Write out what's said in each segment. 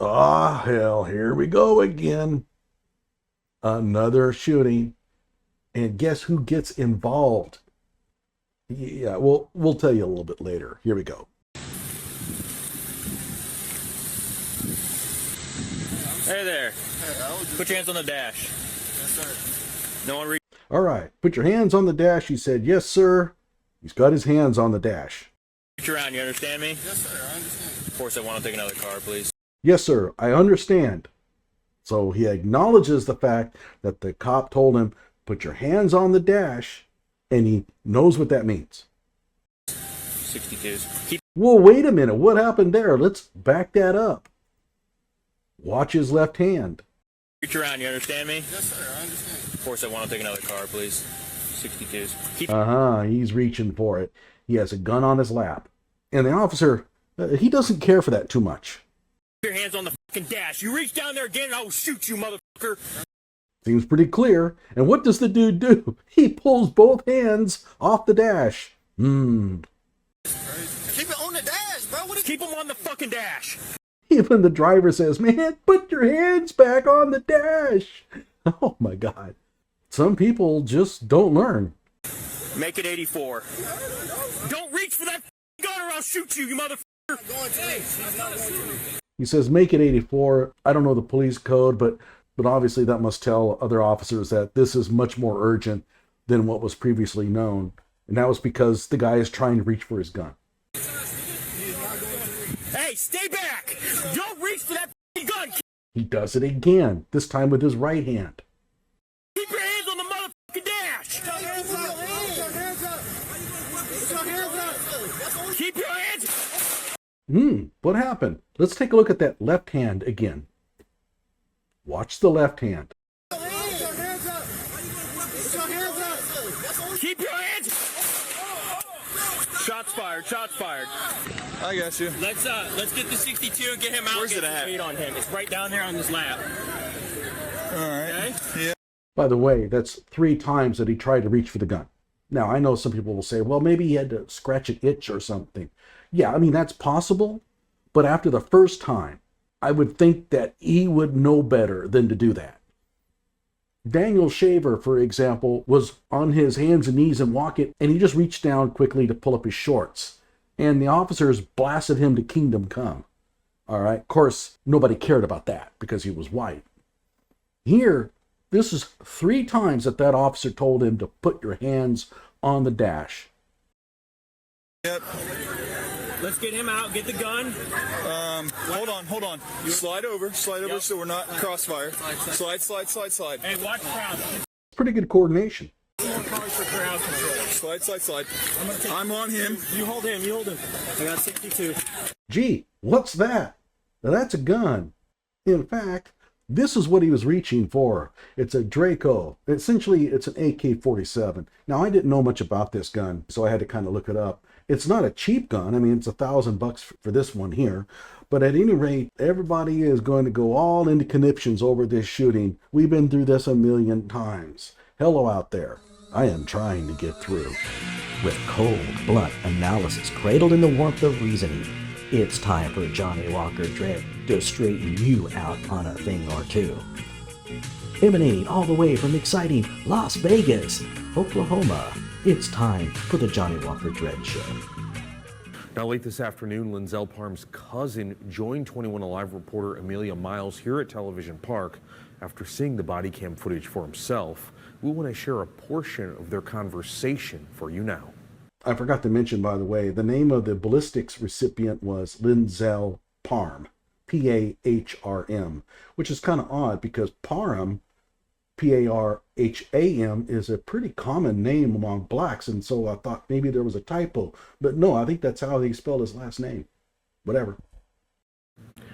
Ah, hell, here we go again. Another shooting. And guess who gets involved? Yeah, we'll tell you a little bit later. Here we go. Hey there. Put your hands on the dash. Yes, sir. No one All right, put your hands on the dash. He said, yes, sir. He's got his hands on the dash. reach around, you understand me? Yes, sir, I understand. Of course, I want to take another car, please. Yes, sir, I understand. So he acknowledges the fact that the cop told him, put your hands on the dash, and he knows what that means. 62s. Whoa, wait a minute. What happened there? Let's back that up. Watch his left hand. Reach around, you understand me? Yes, sir, I understand. Of course, I want to take another car, please. 62s. He's reaching for it. He has a gun on his lap. And the officer, he doesn't care for that too much. Keep your hands on the fucking dash. You reach down there again and I will shoot you, motherfucker. Seems pretty clear. And what does the dude do? He pulls both hands off the dash. Keep it on the dash, bro. Keep them on the fucking dash. Even the driver says, man, put your hands back on the dash. Oh my God. Some people just don't learn. Make it 84. Don't reach for that gun or I'll shoot you, you motherfucker. He says, make it 84. I don't know the police code, but obviously that must tell other officers that this is much more urgent than what was previously known. And that was because the guy is trying to reach for his gun. Hey, stay back! Don't reach for that gun! He does it again, this time with his right hand. Keep your hands on the motherfucking dash! Keep your hands! What happened? Let's take a look at that left hand again. Watch the left hand. Keep your hands! Shots fired, shots fired. I got you. Let's get the 62 and get him out. Where's it at? On him. It's right down there on his lap. All right. Okay? Yeah. By the way, that's 3 times that he tried to reach for the gun. Now, I know some people will say, well, maybe he had to scratch an itch or something. Yeah, I mean, that's possible. But after the first time, I would think that he would know better than to do that. Daniel Shaver, for example, was on his hands and knees and walking, and he just reached down quickly to pull up his shorts. And the officers blasted him to kingdom come. All right, of course, nobody cared about that because he was white. Here, this is 3 times that officer told him to put your hands on the dash. Yep. Let's get him out, get the gun. Hold on. You slide over so we're not crossfire. Slide. Hey, watch crowd. Pretty good coordination. More cars for crowd control. Slide. I'm on him. You hold him. I got 62. Gee, what's that? Now, that's a gun. In fact, this is what he was reaching for. It's a Draco. Essentially, it's an AK-47. Now, I didn't know much about this gun, so I had to kind of look it up. It's not a cheap gun. I mean, it's $1,000 for this one here. But at any rate, everybody is going to go all into conniptions over this shooting. We've been through this a million times. Hello out there. I am trying to get through. With cold, blunt analysis cradled in the warmth of reasoning, it's time for Johnny Walker Dread to straighten you out on a thing or two. Emanating all the way from exciting Las Vegas, Oklahoma, it's time for the Johnny Walker Dread Show. Now, late this afternoon, Linzell Parham's cousin joined 21 Alive reporter Amelia Miles here at Television Park after seeing the body cam footage for himself. We want to share a portion of their conversation for you now. I forgot to mention, by the way, the name of the ballistics recipient was Linzell Parhm, P-A-H-R-M, which is kind of odd because Parham, P-A-R-H-A-M, is a pretty common name among blacks, and so I thought maybe there was a typo. But no, I think that's how they spelled his last name. Whatever.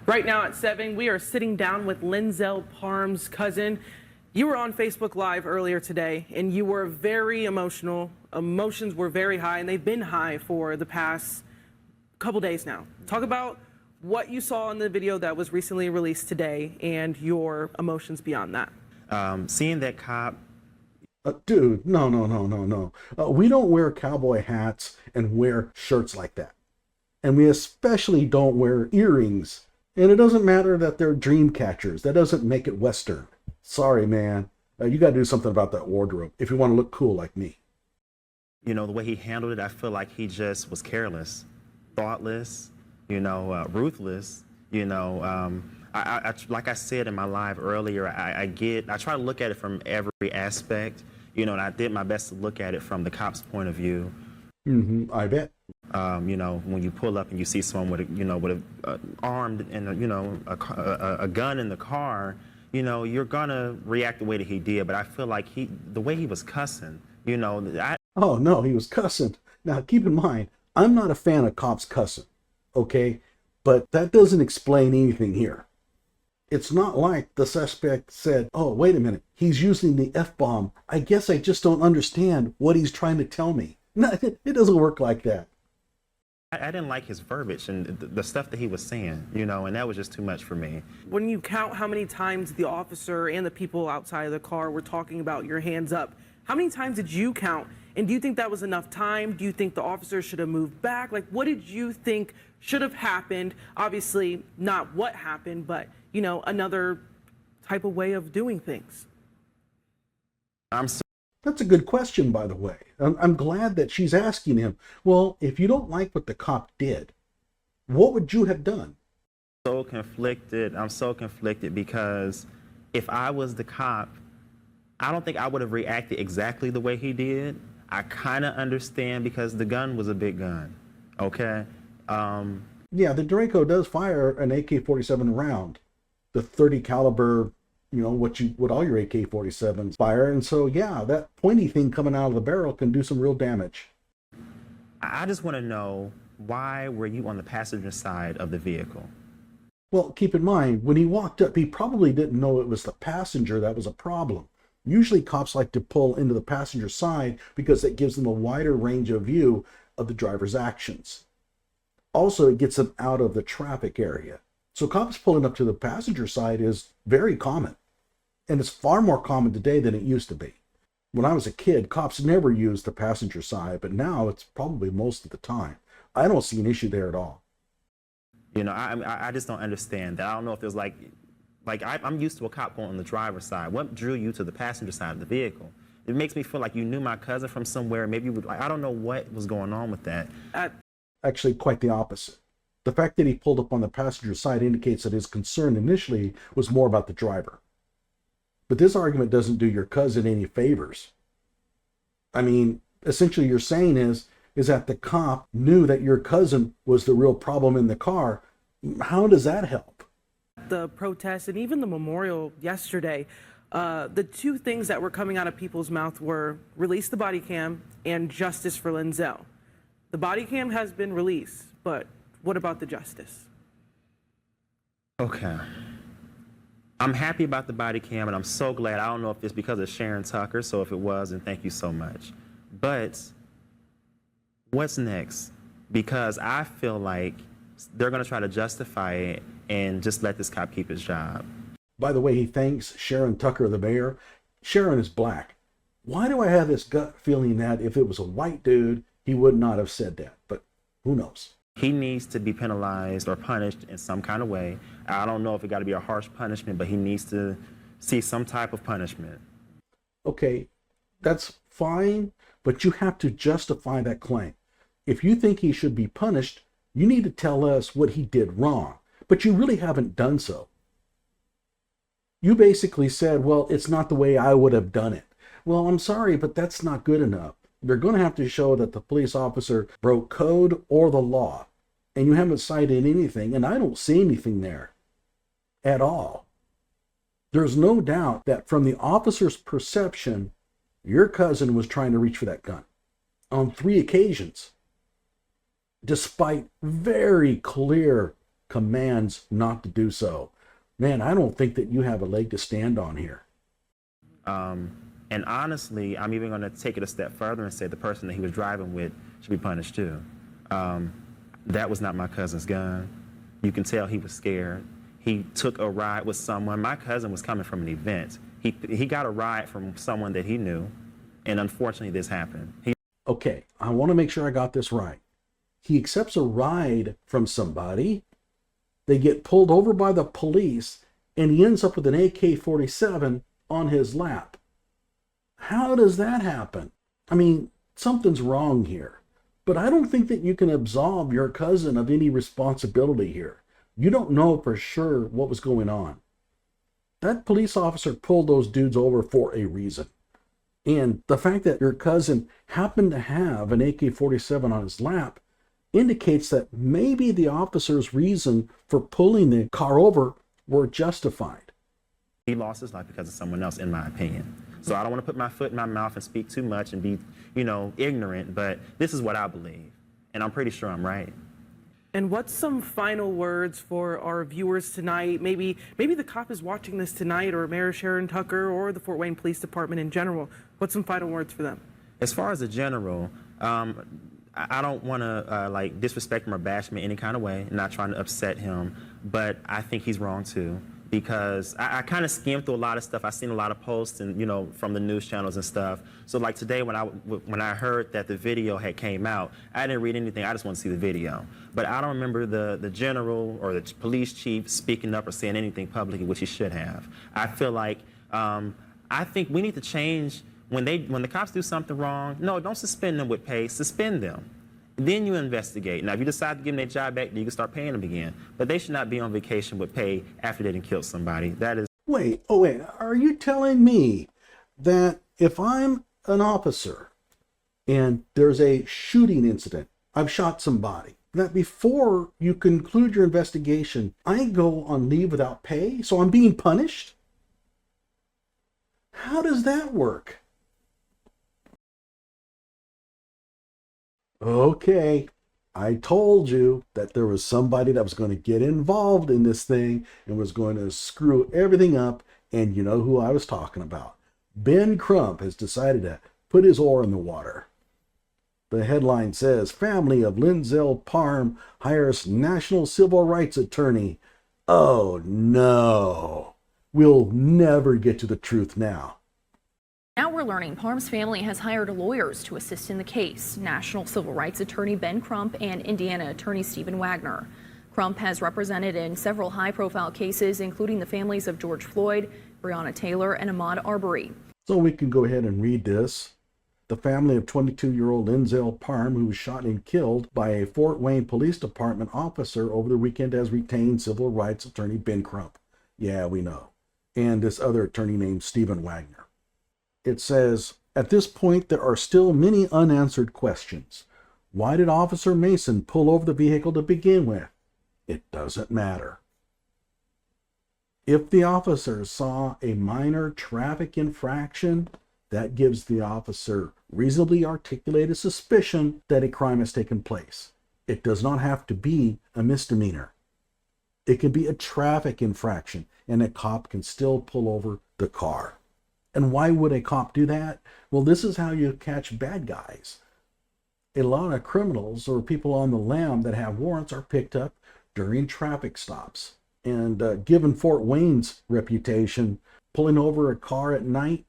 Right now at 7, we are sitting down with Linzell Parham's cousin. You were on Facebook Live earlier today, and you were very emotional. Emotions were very high, and they've been high for the past couple days now. Talk about what you saw in the video that was recently released today and your emotions beyond that. Seeing that cop. Dude, no. We don't wear cowboy hats and wear shirts like that. And we especially don't wear earrings And it doesn't matter that they're dream catchers. That doesn't make it Western. Sorry, man. You got to do something about that wardrobe if you want to look cool like me. You know, the way he handled it, I feel like he just was careless, thoughtless, ruthless. Like I said in my live earlier, I try to look at it from every aspect, and I did my best to look at it from the cop's point of view. I bet. When you pull up and you see someone with armed and a gun in the car, you're gonna react the way that he did. But I feel like the way he was cussing, Oh, no, he was cussing. Now, keep in mind, I'm not a fan of cops cussing, okay? But that doesn't explain anything here. It's not like the suspect said, oh, wait a minute, he's using the F-bomb. I guess I just don't understand what he's trying to tell me. No, it doesn't work like that. I didn't like his verbiage and the stuff that he was saying, and that was just too much for me. When you count how many times the officer and the people outside of the car were talking about your hands up, how many times did you count? And do you think that was enough time? Do you think the officer should have moved back? Like, what did you think should have happened? Obviously, not what happened, but, another type of way of doing things. That's a good question, by the way. I'm glad that she's asking him, well, if you don't like what the cop did, what would you have done? I'm so conflicted because if I was the cop, I don't think I would have reacted exactly the way he did. I kind of understand because the gun was a big gun, okay? Yeah, the Draco does fire an AK-47 round, the 30 caliber, what all your AK-47s fire. And so, yeah, that pointy thing coming out of the barrel can do some real damage. I just want to know, why were you on the passenger side of the vehicle? Well, keep in mind, when he walked up, he probably didn't know it was the passenger that was a problem. Usually cops like to pull into the passenger side because it gives them a wider range of view of the driver's actions. Also, it gets them out of the traffic area. So cops pulling up to the passenger side is very common. And it's far more common today than it used to be. When I was a kid, cops never used the passenger side, but now it's probably most of the time. I don't see an issue there at all. I just don't understand that. I don't know if there's I'm used to a cop going on the driver's side. What drew you to the passenger side of the vehicle? It makes me feel like you knew my cousin from somewhere. Maybe you would, I don't know what was going on with that. Actually, quite the opposite. The fact that he pulled up on the passenger side indicates that his concern initially was more about the driver. But this argument doesn't do your cousin any favors. I mean, essentially you're saying is that the cop knew that your cousin was the real problem in the car. How does that help? The protests and even the memorial yesterday, the two things that were coming out of people's mouth were release the body cam and justice for Linzell. The body cam has been released, but what about the justice? Okay. I'm happy about the body cam, and I'm so glad. I don't know if it's because of Sharon Tucker, so if it was, then thank you so much. But what's next? Because I feel like they're going to try to justify it and just let this cop keep his job. By the way, he thanks Sharon Tucker, the mayor. Sharon is black. Why do I have this gut feeling that if it was a white dude, he would not have said that? But who knows? He needs to be penalized or punished in some kind of way. I don't know if it got to be a harsh punishment, but he needs to see some type of punishment. Okay, that's fine, but you have to justify that claim. If you think he should be punished, you need to tell us what he did wrong, but you really haven't done so. You basically said, well, it's not the way I would have done it. Well, I'm sorry, but that's not good enough. They're going to have to show that the police officer broke code or the law, and you haven't cited anything, and I don't see anything there at all. There's no doubt that from the officer's perception, your cousin was trying to reach for that gun on 3 occasions, despite very clear commands not to do so. Man, I don't think that you have a leg to stand on here. And honestly, I'm even going to take it a step further and say the person that he was driving with should be punished too. That was not my cousin's gun. You can tell he was scared. He took a ride with someone. My cousin was coming from an event. He got a ride from someone that he knew, and unfortunately this happened. Okay, I want to make sure I got this right. He accepts a ride from somebody, They get pulled over by the police, and he ends up with an AK-47 on his lap. How does that happen? I mean, something's wrong here. But I don't think that you can absolve your cousin of any responsibility here. You don't know for sure what was going on. That police officer pulled those dudes over for a reason. And the fact that your cousin happened to have an AK-47 on his lap indicates that maybe the officer's reason for pulling the car over were justified. He lost his life because of someone else, in my opinion. So I don't want to put my foot in my mouth and speak too much and be, ignorant, but this is what I believe. And I'm pretty sure I'm right. And what's some final words for our viewers tonight? Maybe the cop is watching this tonight, or Mayor Sharon Tucker, or the Fort Wayne Police Department in general. What's some final words for them? As far as the general, I don't want to disrespect him or bash him in any kind of way, not trying to upset him, but I think he's wrong too. Because I kind of skimmed through a lot of stuff. I've seen a lot of posts and from the news channels and stuff. So like today when I heard that the video had came out, I didn't read anything. I just want to see the video. But I don't remember the general or the police chief speaking up or saying anything publicly, which he should have. I feel like I think we need to change when the cops do something wrong. No, don't suspend them with pay. Suspend them. Then you investigate. Now, if you decide to give them their job back, then you can start paying them again. But they should not be on vacation with pay after they done killed somebody. That is. Wait, are you telling me that if I'm an officer and there's a shooting incident, I've shot somebody, that before you conclude your investigation, I go on leave without pay, so I'm being punished? How does that work? Okay, I told you that there was somebody that was going to get involved in this thing and was going to screw everything up, and you know who I was talking about. Ben Crump has decided to put his oar in the water. The headline says, family of Linzell Parhm hires national civil rights attorney. Oh no, we'll never get to the truth now. Now we're learning Parham's family has hired lawyers to assist in the case. National civil rights attorney Ben Crump and Indiana attorney Stephen Wagner. Crump has represented in several high-profile cases, including the families of George Floyd, Breonna Taylor, and Ahmaud Arbery. So we can go ahead and read this. The family of 22-year-old Linzell Parhm, who was shot and killed by a Fort Wayne Police Department officer over the weekend, has retained civil rights attorney Ben Crump. Yeah, we know. And this other attorney named Stephen Wagner. It says, at this point, there are still many unanswered questions. Why did Officer Mason pull over the vehicle to begin with? It doesn't matter. If the officer saw a minor traffic infraction, that gives the officer reasonably articulated suspicion that a crime has taken place. It does not have to be a misdemeanor. It can be a traffic infraction, and a cop can still pull over the car. And why would a cop do that? Well, this is how you catch bad guys. A lot of criminals or people on the lam that have warrants are picked up during traffic stops. And given Fort Wayne's reputation, pulling over a car at night,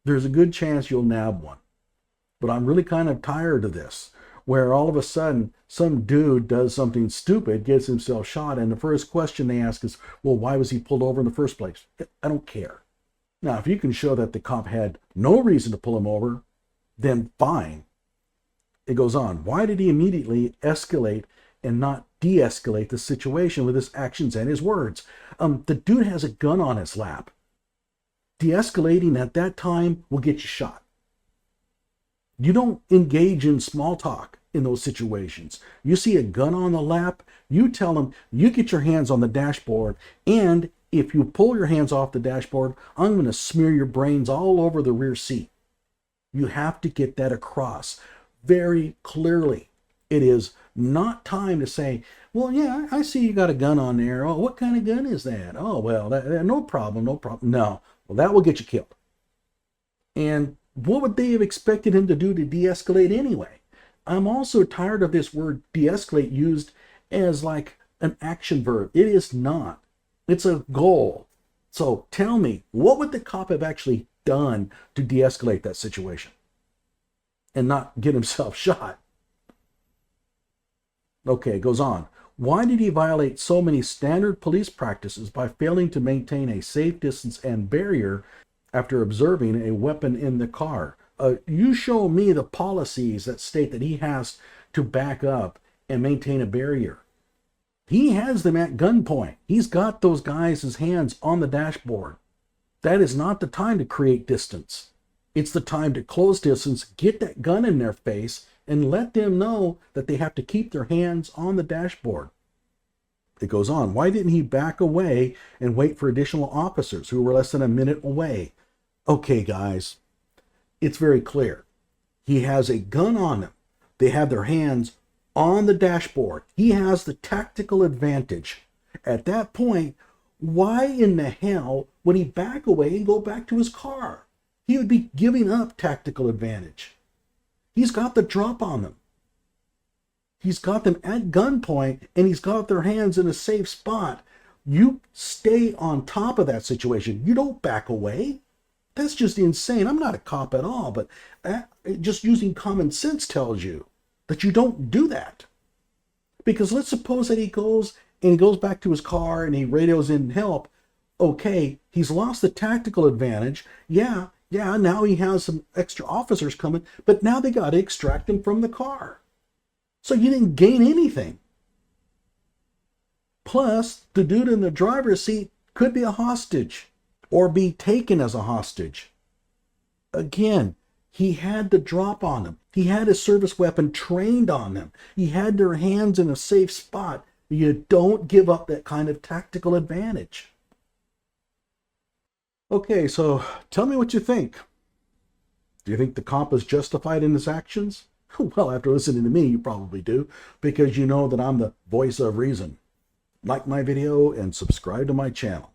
there's a good chance you'll nab one. But I'm really kind of tired of this, where all of a sudden some dude does something stupid, gets himself shot, and the first question they ask is, well, why was he pulled over in the first place? I don't care. Now, if you can show that the cop had no reason to pull him over, then fine. It goes on. Why did he immediately escalate and not de-escalate the situation with his actions and his words? The dude has a gun on his lap. De-escalating at that time will get you shot. You don't engage in small talk in those situations. You see a gun on the lap, you tell him, you get your hands on the dashboard, and if you pull your hands off the dashboard, I'm going to smear your brains all over the rear seat. You have to get that across very clearly. It is not time to say, well, yeah, I see you got a gun on there. Oh, what kind of gun is that? Oh, well, no problem. No, well, that will get you killed. And what would they have expected him to do to de-escalate anyway? I'm also tired of this word de-escalate used as like an action verb. It is not. It's a goal. So tell me, what would the cop have actually done to de-escalate that situation and not get himself shot? Okay, it goes on. Why did he violate so many standard police practices by failing to maintain a safe distance and barrier after observing a weapon in the car? You show me the policies that state that he has to back up and maintain a barrier. He has them at gunpoint. He's got those guys' hands on the dashboard. That is not the time to create distance. It's the time to close distance, get that gun in their face, and let them know that they have to keep their hands on the dashboard. It goes on. Why didn't he back away and wait for additional officers who were less than a minute away? Okay, guys, it's very clear. He has a gun on them. They have their hands on the dashboard. He has the tactical advantage. At that point, why in the hell would he back away and go back to his car? He would be giving up tactical advantage. He's got the drop on them. He's got them at gunpoint, and he's got their hands in a safe spot. You stay on top of that situation. You don't back away. That's just insane. I'm not a cop at all, but just using common sense tells you that you don't do that. Because let's suppose that he goes back to his car and he radios in help. Okay, he's lost the tactical advantage. Yeah, now he has some extra officers coming, but now they got to extract him from the car. So you didn't gain anything. Plus, the dude in the driver's seat could be a hostage or be taken as a hostage. Again, he had the drop on them. He had his service weapon trained on them. He had their hands in a safe spot. You don't give up that kind of tactical advantage. Okay, so tell me what you think. Do you think the cop is justified in his actions? Well, after listening to me, you probably do, because you know that I'm the voice of reason. Like my video and subscribe to my channel.